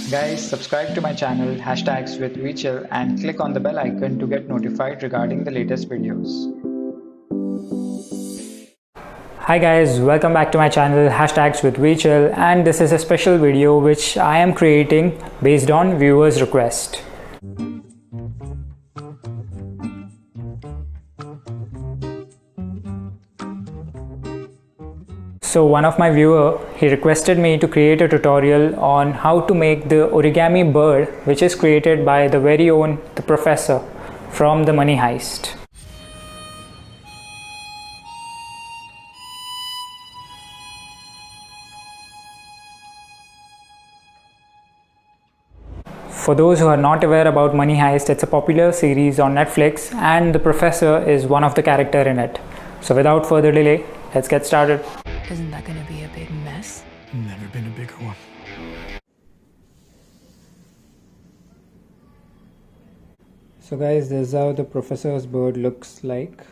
Guys, subscribe to my channel hashtags with WeChill and click on the bell icon to get notified regarding the latest videos. Hi guys, welcome back to my channel hashtags with WeChill, and this is a special video which I am creating based on viewers' request. So one of my viewer, he requested me to create a tutorial on how to make the origami bird which is created by the very own the professor from the Money Heist. For those who are not aware about Money Heist, it's a popular series on Netflix and the professor is one of the characters in it. So without further delay, let's get started. Isn't that going to be a big mess? Never been a bigger one. So guys, this is how the professor's bird looks like.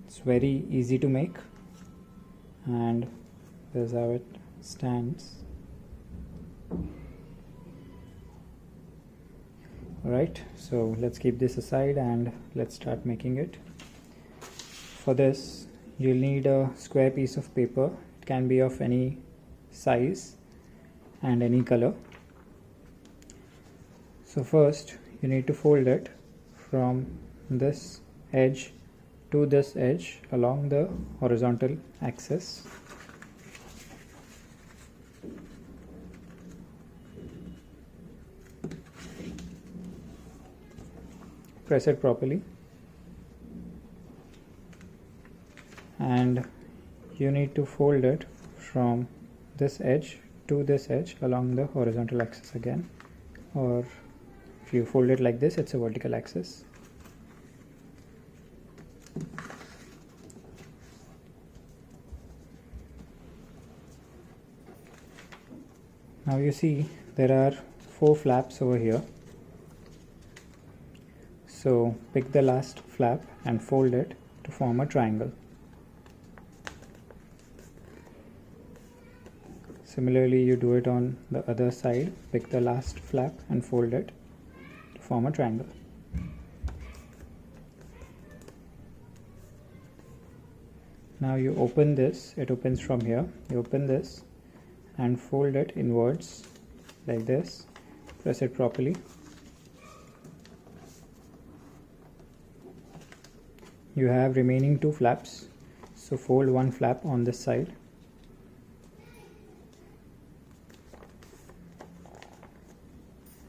It's very easy to make and this is how it stands. Alright, so let's keep this aside and let's start making it. For this, you'll need a square piece of paper. It can be of any size and any color. So first, you need to fold it from this edge to this edge along the horizontal axis. Press it properly and you need to fold it from this edge to this edge along the horizontal axis again, or if you fold it like this, it's a vertical axis. Now you see there are 4 flaps over here. So pick the last flap and fold it to form a triangle. Similarly, you do it on the other side. Pick the last flap and fold it to form a triangle. Now you open this, it opens from here. You open this and fold it inwards like this. Press it properly. You have remaining 2 flaps, so fold 1 flap on this side.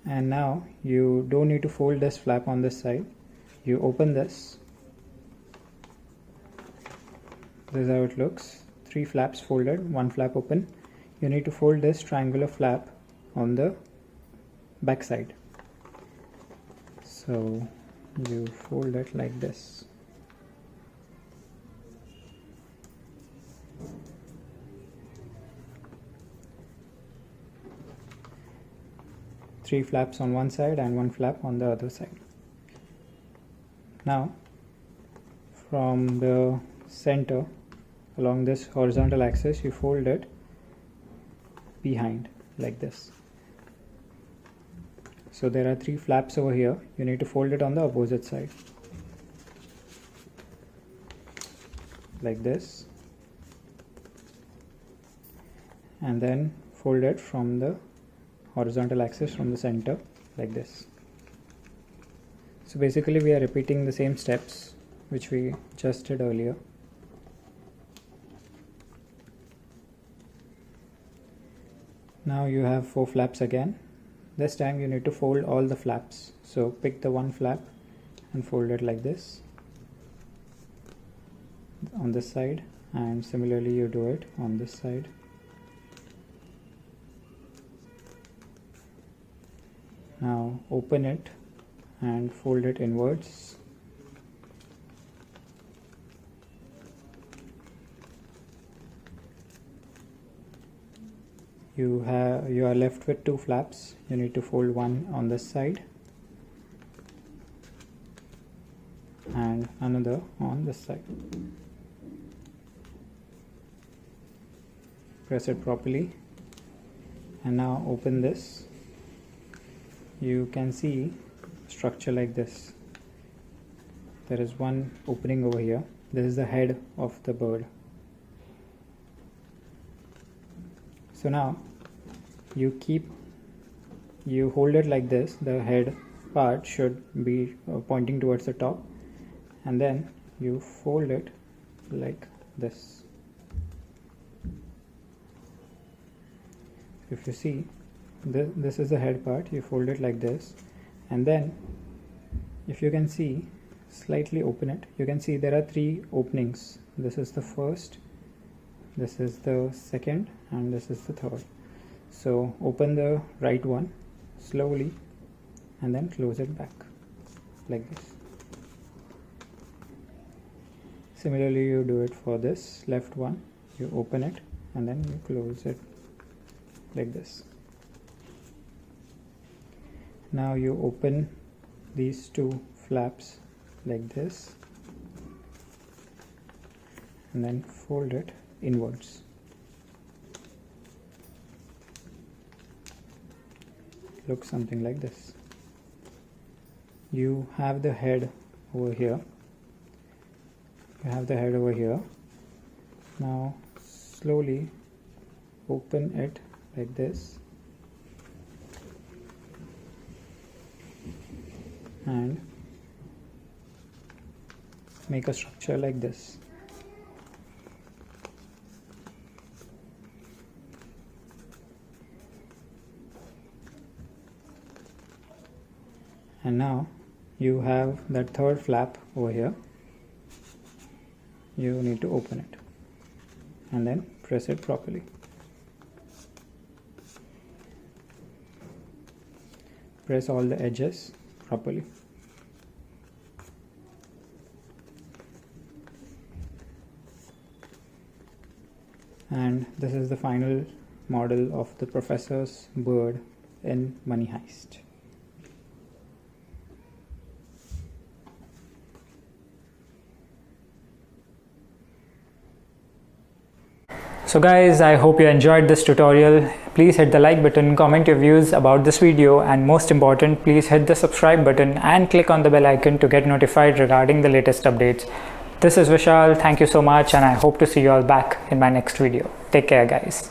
And now you don't need to fold this flap on this side. You open this. This is how it looks. 3 flaps folded, 1 flap open. You need to fold this triangular flap on the back side. So you fold it like this. Three flaps on one side and 1 flap on the other side. Now from the center along this horizontal axis, you fold it behind like this. So there are 3 flaps over here. You need to fold it on the opposite side like this, and then fold it from the horizontal axis from the center like this. So basically we are repeating the same steps which we just did earlier. Now you have 4 flaps again. This time you need to fold all the flaps. So pick the 1 flap and fold it like this on this side, and similarly you do it on this side. Now open it and fold it inwards. You are left with 2 flaps. You need to fold 1 on this side and another on this side. Press it properly and now open this you can see structure like this. There is one opening over here. This is the head of the bird. So now you hold it like this. The head part should be pointing towards the top, and then you fold it like this. If you see, this is the head part. You fold it like this, and then if you can see, slightly open it. You can see there are 3 openings. This is the first, this is the second, and this is the third. So open the right one slowly and then close it back like this. Similarly, you do it for this left one. You open it and then you close it like this. Now you open these 2 flaps like this and then fold it inwards. Looks something like this. You have the head over here. Now slowly open it like this and make a structure like this. And now you have that third flap over here. You need to open it and then press it properly. Press all the edges properly. And this is the final model of the professor's bird in Money Heist. So guys, I hope you enjoyed this tutorial. Please hit the like button, comment your views about this video, and most important, please hit the subscribe button and click on the bell icon to get notified regarding the latest updates. This is Vishal. Thank you so much, and I hope to see you all back in my next video. Take care, guys.